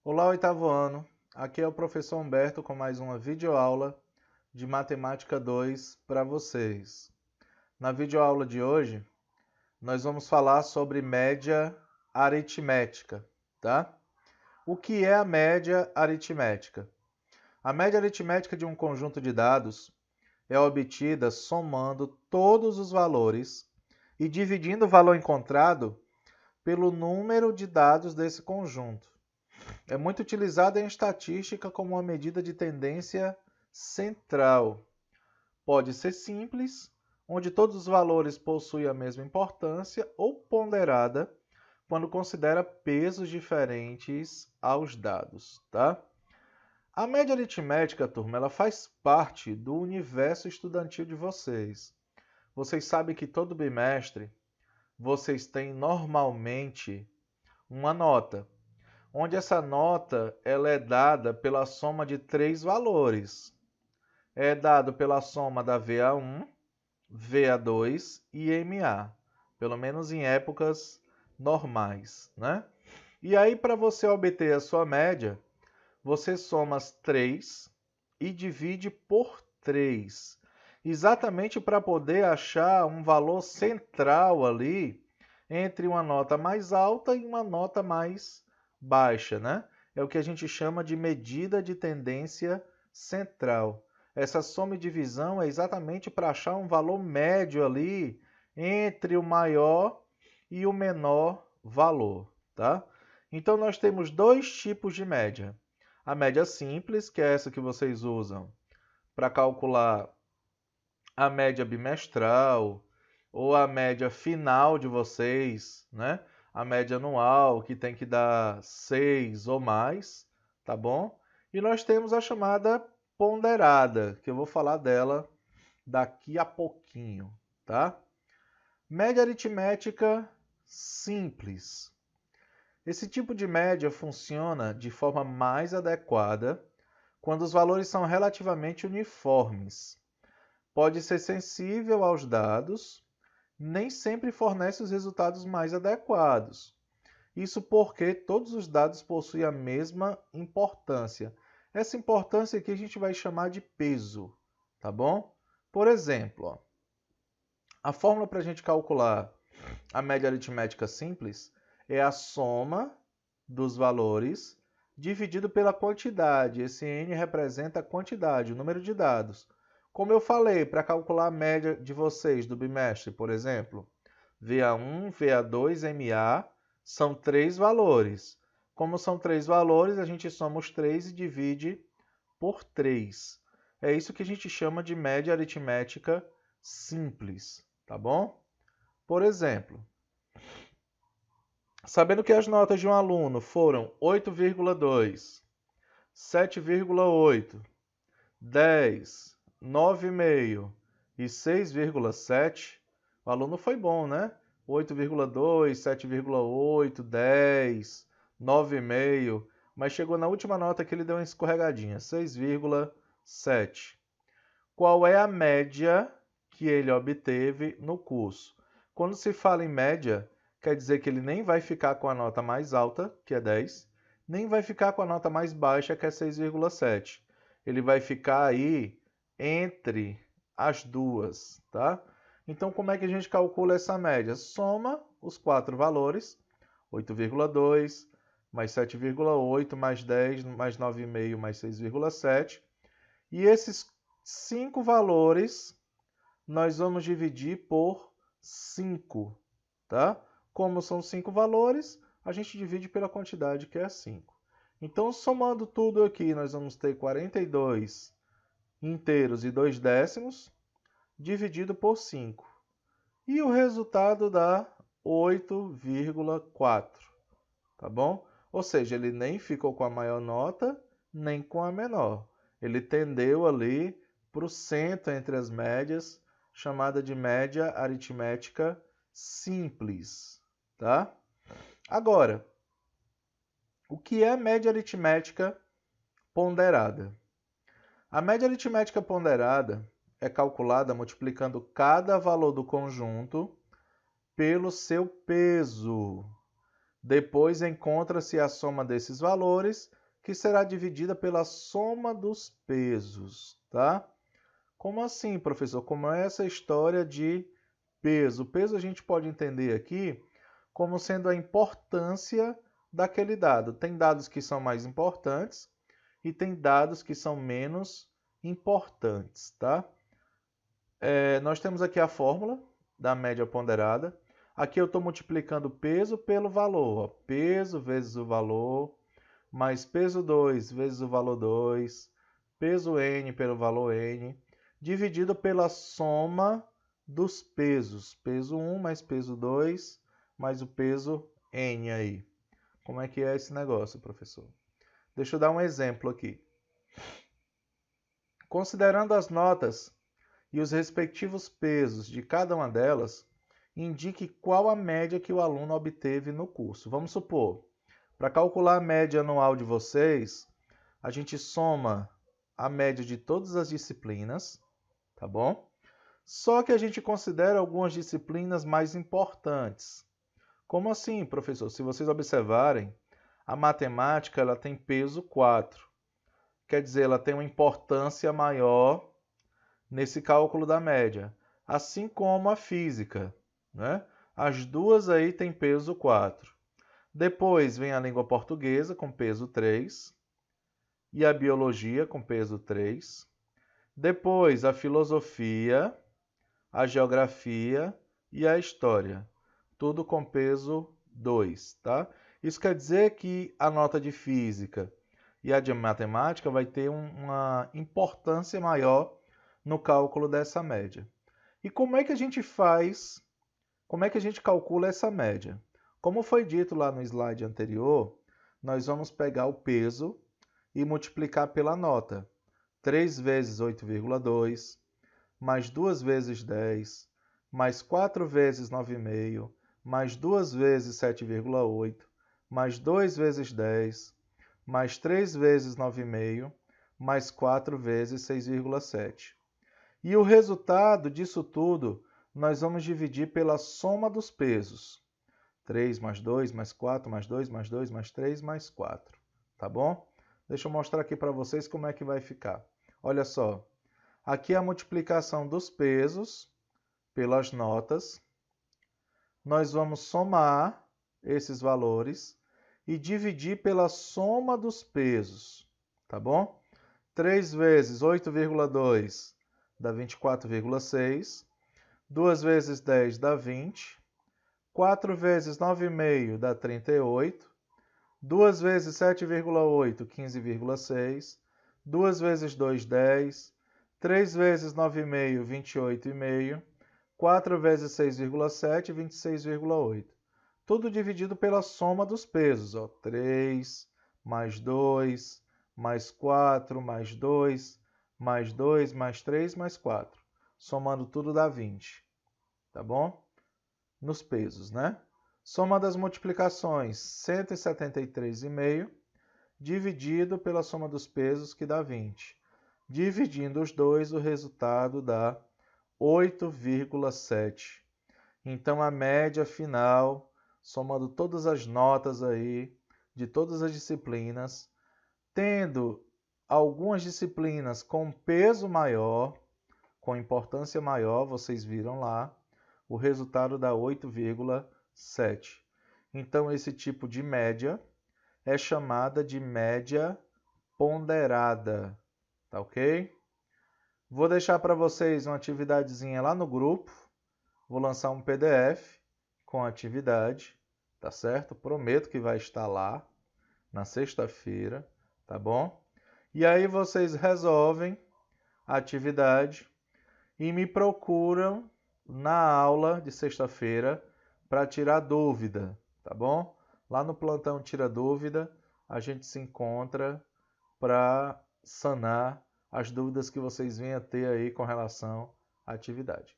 Olá, oitavo ano. Aqui é o professor Humberto com mais uma videoaula de Matemática 2 para vocês. Na videoaula de hoje, nós vamos falar sobre média aritmética, tá? O que é a média aritmética? A média aritmética de um conjunto de dados é obtida somando todos os valores e dividindo o valor encontrado pelo número de dados desse conjunto. É muito utilizada em estatística como uma medida de tendência central. Pode ser simples, onde todos os valores possuem a mesma importância, ou ponderada, quando considera pesos diferentes aos dados, tá? A média aritmética, turma, ela faz parte do universo estudantil de vocês. Vocês sabem que todo bimestre vocês têm normalmente uma nota, onde essa nota ela é dada pela soma de três valores. É dado pela soma da VA1, VA2 e MA, pelo menos em épocas normais, né? E aí, para você obter a sua média, você soma as 3 e divide por 3, exatamente para poder achar um valor central ali entre uma nota mais alta e uma nota mais baixa, né? É o que a gente chama de medida de tendência central. Essa soma e divisão é exatamente para achar um valor médio ali entre o maior e o menor valor, tá? Então nós temos dois tipos de média. A média simples, que é essa que vocês usam para calcular a média bimestral ou a média final de vocês, né? A média anual, que tem que dar 6 ou mais, tá bom? E nós temos a chamada ponderada, que eu vou falar dela daqui a pouquinho, tá? Média aritmética simples. Esse tipo de média funciona de forma mais adequada quando os valores são relativamente uniformes. Pode ser sensível aos dados, nem sempre fornece os resultados mais adequados. Isso porque todos os dados possuem a mesma importância. Essa importância aqui a gente vai chamar de peso, tá bom? Por exemplo, ó, a fórmula para a gente calcular a média aritmética simples é a soma dos valores dividido pela quantidade. Esse n representa a quantidade, o número de dados. Como eu falei, para calcular a média de vocês do bimestre, por exemplo, VA1, VA2, MA são três valores. Como são três valores, a gente soma os três e divide por 3. É isso que a gente chama de média aritmética simples, tá bom? Por exemplo, sabendo que as notas de um aluno foram 8,2, 7,8, 10, 9,5 e 6,7, o aluno foi bom, né? 8,2, 7,8, 10, 9,5, mas chegou na última nota que ele deu uma escorregadinha, 6,7. Qual é a média que ele obteve no curso? Quando se fala em média, quer dizer que ele nem vai ficar com a nota mais alta, que é 10, nem vai ficar com a nota mais baixa, que é 6,7. Ele vai ficar aí entre as duas, tá? Então, como é que a gente calcula essa média? Soma os quatro valores, 8,2, mais 7,8, mais 10, mais 9,5, mais 6,7. E esses cinco valores nós vamos dividir por 5, tá? Como são cinco valores, a gente divide pela quantidade que é 5. Então, somando tudo aqui, nós vamos ter 42 inteiros e 2 décimos dividido por 5. E o resultado dá 8,4, tá bom? Ou seja, ele nem ficou com a maior nota, nem com a menor. Ele tendeu ali para o centro entre as médias, chamada de média aritmética simples, tá? Agora, o que é média aritmética ponderada? A média aritmética ponderada é calculada multiplicando cada valor do conjunto pelo seu peso. Depois encontra-se a soma desses valores, que será dividida pela soma dos pesos, tá? Como assim, professor? Como é essa história de peso? Peso a gente pode entender aqui como sendo a importância daquele dado. Tem dados que são mais importantes e tem dados que são menos importantes, tá? Nós temos aqui a fórmula da média ponderada. Aqui eu estou multiplicando o peso pelo valor. Ó. Peso vezes o valor, mais peso 2 vezes o valor 2, peso N pelo valor N, dividido pela soma dos pesos. Peso 1 mais peso 2, mais o peso N aí. Como é que é esse negócio, professor? Deixa eu dar um exemplo aqui. Considerando as notas e os respectivos pesos de cada uma delas, indique qual a média que o aluno obteve no curso. Vamos supor, para calcular a média anual de vocês, a gente soma a média de todas as disciplinas, tá bom? Só que a gente considera algumas disciplinas mais importantes. Como assim, professor? Se vocês observarem, a matemática ela tem peso 4. Quer dizer, ela tem uma importância maior nesse cálculo da média, assim como a física, né? As duas aí têm peso 4. Depois vem a língua portuguesa com peso 3 e a biologia com peso 3. Depois a filosofia, a geografia e a história, tudo com peso 2, tá? Isso quer dizer que a nota de física e a de matemática vai ter uma importância maior no cálculo dessa média. E como é que a gente faz, como é que a gente calcula essa média? Como foi dito lá no slide anterior, nós vamos pegar o peso e multiplicar pela nota. 3 vezes 8,2, mais 2 vezes 10, mais 4 vezes 9,5, mais 2 vezes 7,8, mais 2 vezes 10, mais 3 vezes 9,5, mais 4 vezes 6,7. E o resultado disso tudo, nós vamos dividir pela soma dos pesos. 3 mais 2, mais 4, mais 2, mais 2, mais 3, mais 4. Tá bom? Deixa eu mostrar aqui para vocês como é que vai ficar. Olha só. Aqui é a multiplicação dos pesos pelas notas. Nós vamos somar esses valores e dividir pela soma dos pesos. Tá bom? 3 vezes 8,2 dá 24,6. 2 vezes 10 dá 20. 4 vezes 9,5 dá 38. 2 vezes 7,8, 15,6. 2 vezes 2, 10. 3 vezes 9,5, 28,5. 4 vezes 6,7, 26,8. Tudo dividido pela soma dos pesos. Ó. 3, mais 2, mais 4, mais 2, mais 2, mais 3, mais 4. Somando tudo dá 20. Tá bom? Nos pesos, né? Soma das multiplicações, 173,5, dividido pela soma dos pesos, que dá 20. Dividindo os dois, o resultado dá 8,7. Então, a média final, somando todas as notas aí, de todas as disciplinas, tendo algumas disciplinas com peso maior, com importância maior, vocês viram lá, o resultado dá 8,7. Então, esse tipo de média é chamada de média ponderada, tá ok? Vou deixar para vocês uma atividadezinha lá no grupo, vou lançar um PDF com a atividade, tá certo? Prometo que vai estar lá na sexta-feira, tá bom? E aí vocês resolvem a atividade e me procuram na aula de sexta-feira para tirar dúvida, tá bom? Lá no plantão Tira Dúvida, a gente se encontra para sanar as dúvidas que vocês venham a ter aí com relação à atividade.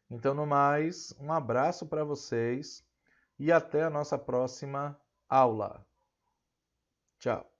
Então, no mais, um abraço para vocês e até a nossa próxima aula. Tchau!